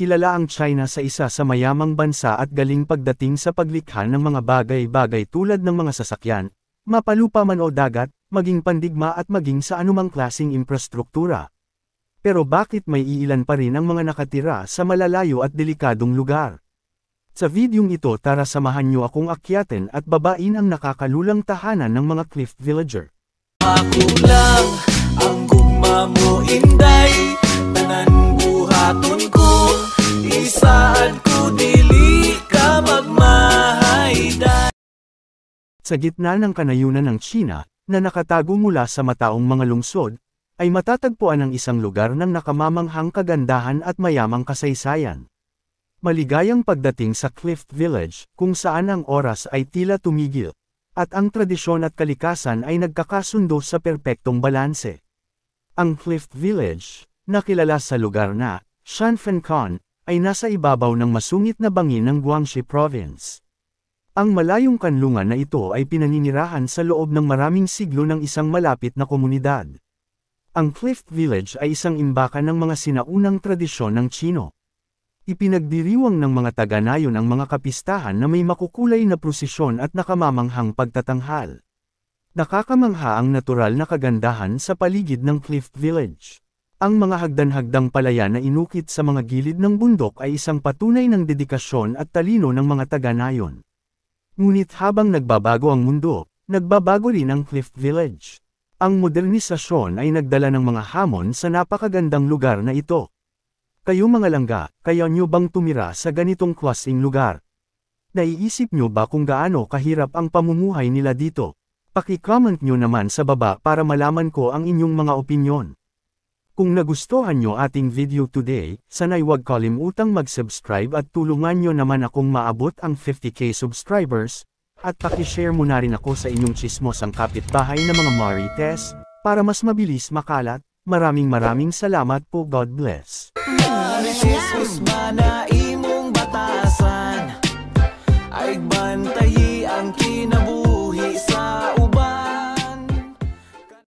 kilala ang China sa isa sa mayamang bansa at galing pagdating sa paglikha ng mga bagay-bagay tulad ng mga sasakyan, mapalupa man o dagat, maging pandigma at maging sa anumang klasing infrastruktura. Pero bakit may iilan pa rin ang mga nakatira sa malalayo at delikadong lugar? Sa videong ito tara samahan niyo akong akyatin at babain ang nakakalulang tahanan ng mga cliff villager. Ako lang ang gugma mo inday, tanan buhaton ko, isaad ko dili ka magmahayday. Sa gitna ng kanayunan ng China, na nakatago mula sa mataong mga lungsod, ay matatagpuan ang isang lugar ng nakamamanghang kagandahan at mayamang kasaysayan. Maligayang pagdating sa Cliff Village, kung saan ang oras ay tila tumigil, at ang tradisyon at kalikasan ay nagkakasundo sa perpektong balanse. Ang Cliff Village, na kilala sa lugar na Shanfengkan, ay nasa ibabaw ng masungit na bangin ng Guangxi Province. Ang malayong kanlungan na ito ay pinaninirahan sa loob ng maraming siglo ng isang malapit na komunidad. Ang Cliff Village ay isang imbakan ng mga sinaunang tradisyon ng Chino. Ipinagdiriwang ng mga taga-nayon ang mga kapistahan na may makukulay na prosesyon at nakamamanghang pagtatanghal. Nakakamangha ang natural na kagandahan sa paligid ng Cliff Village. Ang mga hagdan-hagdang palayan na inukit sa mga gilid ng bundok ay isang patunay ng dedikasyon at talino ng mga taga-nayon. Ngunit habang nagbabago ang mundo, nagbabago rin ang Cliff Village. Ang modernisasyon ay nagdala ng mga hamon sa napakagandang lugar na ito. Kayo mga langga, kaya nyo bang tumira sa ganitong klaseng lugar? Naiisip nyo ba kung gaano kahirap ang pamumuhay nila dito? Paki-comment nyo naman sa baba para malaman ko ang inyong mga opinyon. Kung nagustuhan nyo ating video today, sana'y huwag kalimutang mag-subscribe at tulungan nyo naman akong maabot ang 50k subscribers, at paki-share mo na rin ako sa inyong chismosang kapitbahay na mga marites, para mas mabilis makalat. Maraming salamat po. God bless. Marites mana imong batasan, ay bantayi ang kinabuhi.